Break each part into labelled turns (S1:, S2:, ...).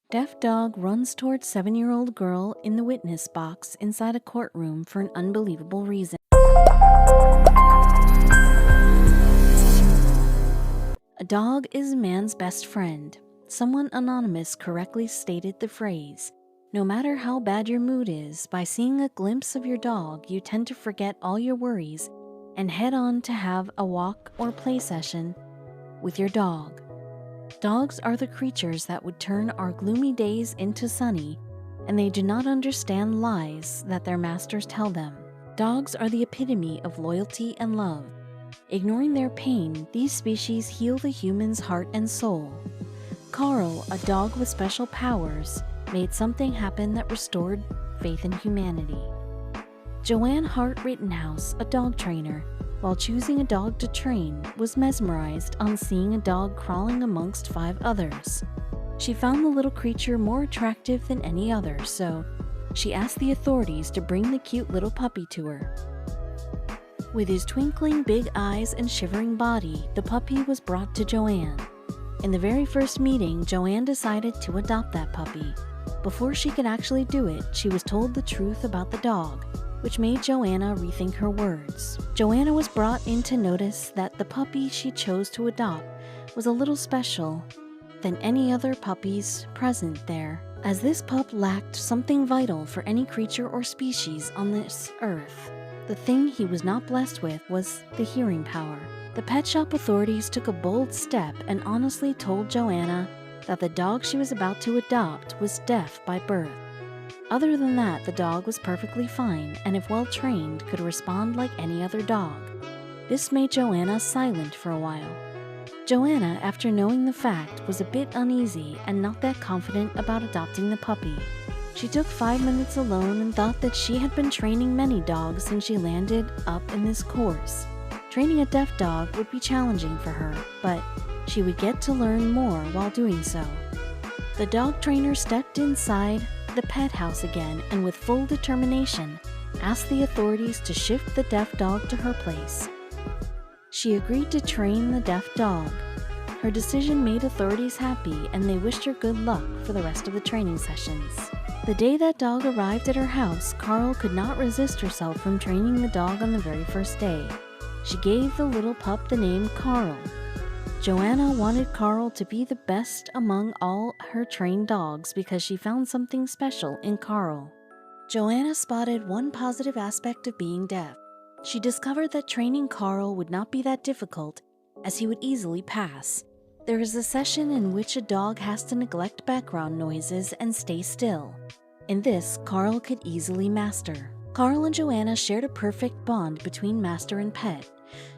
S1: Deaf dog runs towards 7-year-old girl in the witness box inside a courtroom for an unbelievable reason. A dog is a man's best friend. Someone anonymous correctly stated the phrase, "No matter how bad your mood is, by seeing a glimpse of your dog, you tend to forget all your worries and head on to have a walk or play session with your dog." Dogs are the creatures that would turn our gloomy days into sunny, and they do not understand lies that their masters tell them. Dogs are the epitome of loyalty and love. Ignoring their pain, these species heal the human's heart and soul. Carl, a dog with special powers, made something happen that restored faith in humanity. Joanne Hart Rittenhouse, a dog trainer, while choosing a dog to train, was mesmerized on seeing a dog crawling amongst 5 others. She found the little creature more attractive than any other, so she asked the authorities to bring the cute little puppy to her. With his twinkling big eyes and shivering body, the puppy was brought to Joanne. In the very first meeting, Joanne decided to adopt that puppy. Before she could actually do it, she was told the truth about the dog, which made Joanna rethink her words. Joanna was brought in to notice that the puppy she chose to adopt was a little special than any other puppies present there, as this pup lacked something vital for any creature or species on this earth. The thing he was not blessed with was the hearing power. The pet shop authorities took a bold step and honestly told Joanna that the dog she was about to adopt was deaf by birth. Other than that, the dog was perfectly fine and if well trained could respond like any other dog. This made Joanna silent for a while. Joanna, after knowing the fact, was a bit uneasy and not that confident about adopting the puppy. She took 5 minutes alone and thought that she had been training many dogs since she landed up in this course. Training a deaf dog would be challenging for her, but she would get to learn more while doing so. The dog trainer stepped inside the pet house again and with full determination asked the authorities to shift the deaf dog to her place. She agreed to train the deaf dog. Her decision made authorities happy and they wished her good luck for the rest of the training sessions. The day that dog arrived at her house, Carl could not resist herself from training the dog on the very first day. She gave the little pup the name Carl. Joanna wanted Carl to be the best among all her trained dogs because she found something special in Carl. Joanna spotted one positive aspect of being deaf. She discovered that training Carl would not be that difficult, as he would easily pass. There is a session in which a dog has to neglect background noises and stay still. In this, Carl could easily master. Carl and Joanna shared a perfect bond between master and pet.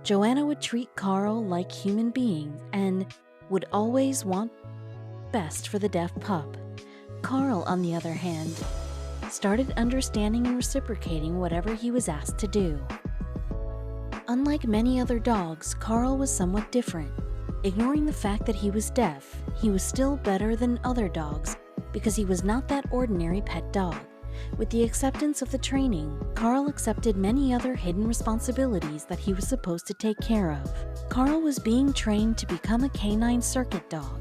S1: Joanna would treat Carl like human being and would always want best for the deaf pup. Carl, on the other hand, started understanding and reciprocating whatever he was asked to do. Unlike many other dogs, Carl was somewhat different. Ignoring the fact that he was deaf, he was still better than other dogs because he was not that ordinary pet dog. With the acceptance of the training, Carl accepted many other hidden responsibilities that he was supposed to take care of. Carl was being trained to become a canine circuit dog.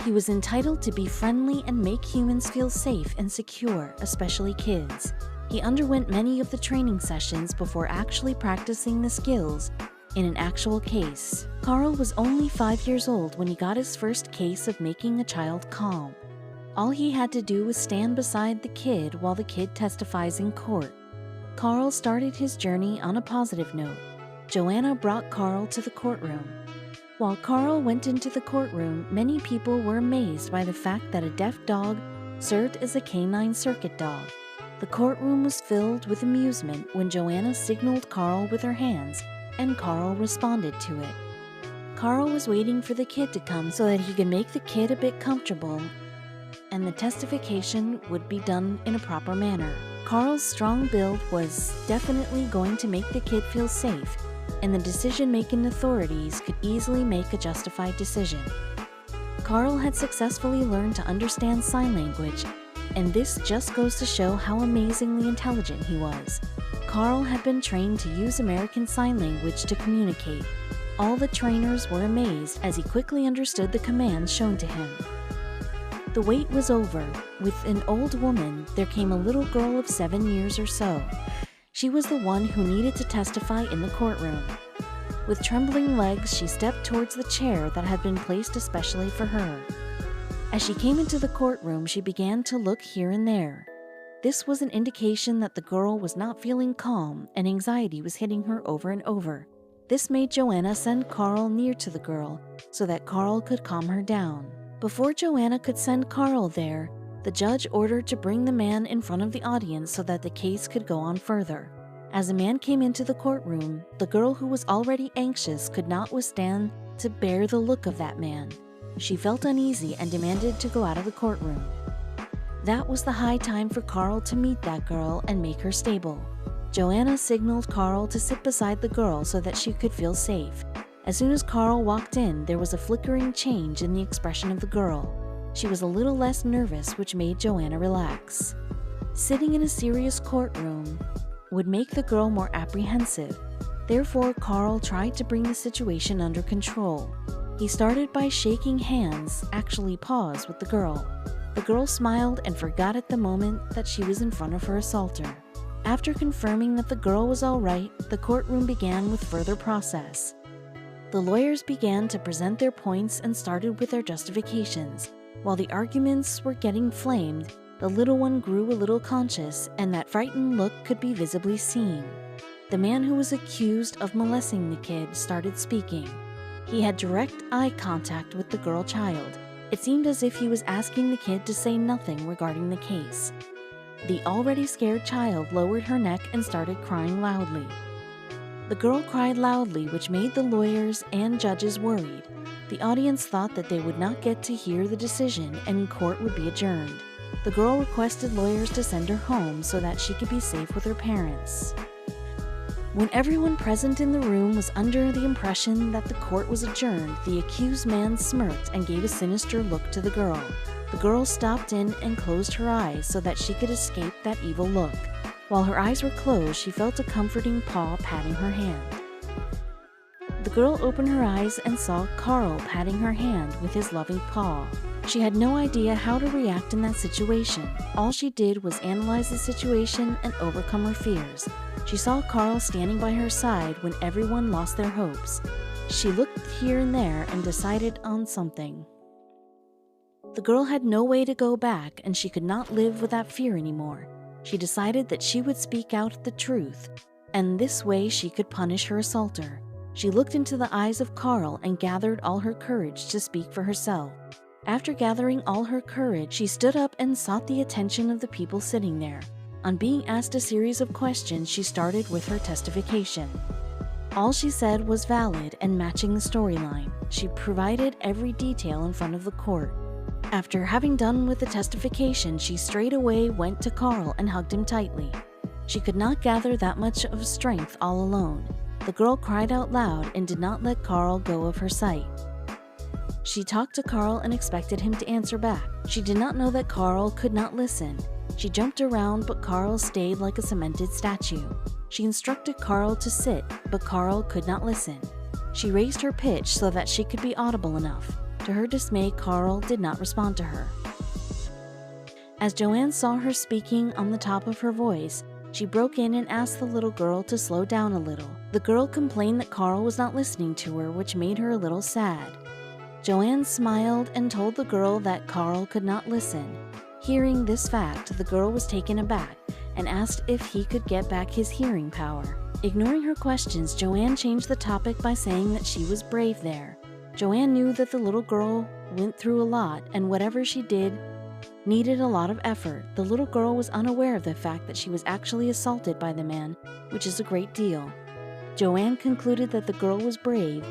S1: He was entitled to be friendly and make humans feel safe and secure, especially kids. He underwent many of the training sessions before actually practicing the skills in an actual case. Carl was only 5 years old when he got his first case of making a child calm. All he had to do was stand beside the kid while the kid testifies in court. Carl started his journey on a positive note. Joanna brought Carl to the courtroom. While Carl went into the courtroom, many people were amazed by the fact that a deaf dog served as a canine circuit dog. The courtroom was filled with amusement when Joanna signaled Carl with her hands, and Carl responded to it. Carl was waiting for the kid to come so that he could make the kid a bit comfortable and the testification would be done in a proper manner. Carl's strong build was definitely going to make the kid feel safe, and the decision-making authorities could easily make a justified decision. Carl had successfully learned to understand sign language, and this just goes to show how amazingly intelligent he was. Carl had been trained to use American Sign Language to communicate. All the trainers were amazed as he quickly understood the commands shown to him. The wait was over. With an old woman, there came a little girl of 7 years or so. She was the one who needed to testify in the courtroom. With trembling legs, she stepped towards the chair that had been placed especially for her. As she came into the courtroom, she began to look here and there. This was an indication that the girl was not feeling calm and anxiety was hitting her over and over. This made Joanna send Carl near to the girl so that Carl could calm her down. Before Joanna could send Carl there, the judge ordered to bring the man in front of the audience so that the case could go on further. As the man came into the courtroom, the girl, who was already anxious, could not withstand to bear the look of that man. She felt uneasy and demanded to go out of the courtroom. That was the high time for Carl to meet that girl and make her stable. Joanna signaled Carl to sit beside the girl so that she could feel safe. As soon as Carl walked in, there was a flickering change in the expression of the girl. She was a little less nervous, which made Joanna relax. Sitting in a serious courtroom would make the girl more apprehensive. Therefore, Carl tried to bring the situation under control. He started by shaking hands, actually paws, with the girl. The girl smiled and forgot at the moment that she was in front of her assaulter. After confirming that the girl was all right, the courtroom began with further process. The lawyers began to present their points and started with their justifications. While the arguments were getting flamed, the little one grew a little conscious, and that frightened look could be visibly seen. The man who was accused of molesting the kid started speaking. He had direct eye contact with the girl child. It seemed as if he was asking the kid to say nothing regarding the case. The already scared child lowered her neck and started crying loudly. The girl cried loudly, which made the lawyers and judges worried. The audience thought that they would not get to hear the decision and court would be adjourned. The girl requested lawyers to send her home so that she could be safe with her parents. When everyone present in the room was under the impression that the court was adjourned, the accused man smirked and gave a sinister look to the girl. The girl stopped in and closed her eyes so that she could escape that evil look. While her eyes were closed, she felt a comforting paw patting her hand. The girl opened her eyes and saw Carl patting her hand with his loving paw. She had no idea how to react in that situation. All she did was analyze the situation and overcome her fears. She saw Carl standing by her side when everyone lost their hopes. She looked here and there and decided on something. The girl had no way to go back, and she could not live with that fear anymore. She decided that she would speak out the truth, and this way she could punish her assaulter. She looked into the eyes of Carl and gathered all her courage to speak for herself. After gathering all her courage, she stood up and sought the attention of the people sitting there. On being asked a series of questions, she started with her testification. All she said was valid and matching the storyline. She provided every detail in front of the court. After having done with the testification, she straight away went to Carl and hugged him tightly. She could not gather that much of strength all alone. The girl cried out loud and did not let Carl go of her sight. She talked to Carl and expected him to answer back. She did not know that Carl could not listen. She jumped around, but Carl stayed like a cemented statue. She instructed Carl to sit, but Carl could not listen. She raised her pitch so that she could be audible enough. To her dismay, Carl did not respond to her. As Joanne saw her speaking on the top of her voice, she broke in and asked the little girl to slow down a little. The girl complained that Carl was not listening to her, which made her a little sad. Joanne smiled and told the girl that Carl could not listen. Hearing this fact, the girl was taken aback and asked if he could get back his hearing power. Ignoring her questions, Joanne changed the topic by saying that she was brave there. Joanne knew that the little girl went through a lot, and whatever she did needed a lot of effort. The little girl was unaware of the fact that she was actually assaulted by the man, which is a great deal. Joanne concluded that the girl was brave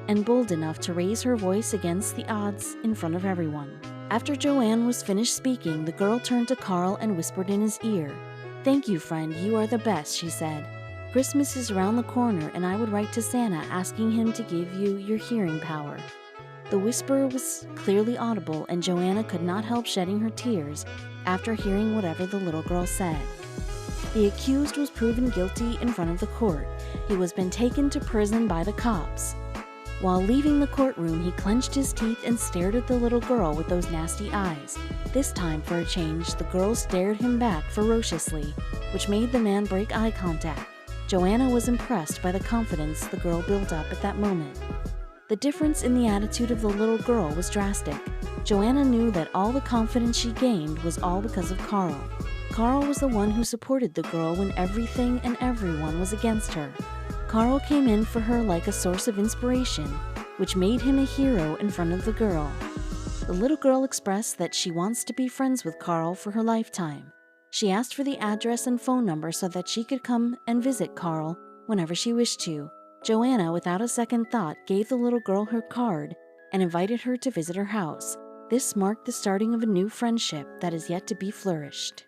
S1: and bold enough to raise her voice against the odds in front of everyone. After Joanne was finished speaking, the girl turned to Carl and whispered in his ear. "Thank you, friend, you are the best," she said. "Christmas is around the corner, and I would write to Santa asking him to give you your hearing power." The whisper was clearly audible, and Joanna could not help shedding her tears after hearing whatever the little girl said. The accused was proven guilty in front of the court. He was been taken to prison by the cops. While leaving the courtroom, he clenched his teeth and stared at the little girl with those nasty eyes. This time, for a change, the girl stared him back ferociously, which made the man break eye contact. Joanna was impressed by the confidence the girl built up at that moment. The difference in the attitude of the little girl was drastic. Joanna knew that all the confidence she gained was all because of Carl. Carl was the one who supported the girl when everything and everyone was against her. Carl came in for her like a source of inspiration, which made him a hero in front of the girl. The little girl expressed that she wants to be friends with Carl for her lifetime. She asked for the address and phone number so that she could come and visit Carl whenever she wished to. Joanna, without a second thought, gave the little girl her card and invited her to visit her house. This marked the starting of a new friendship that is yet to be flourished.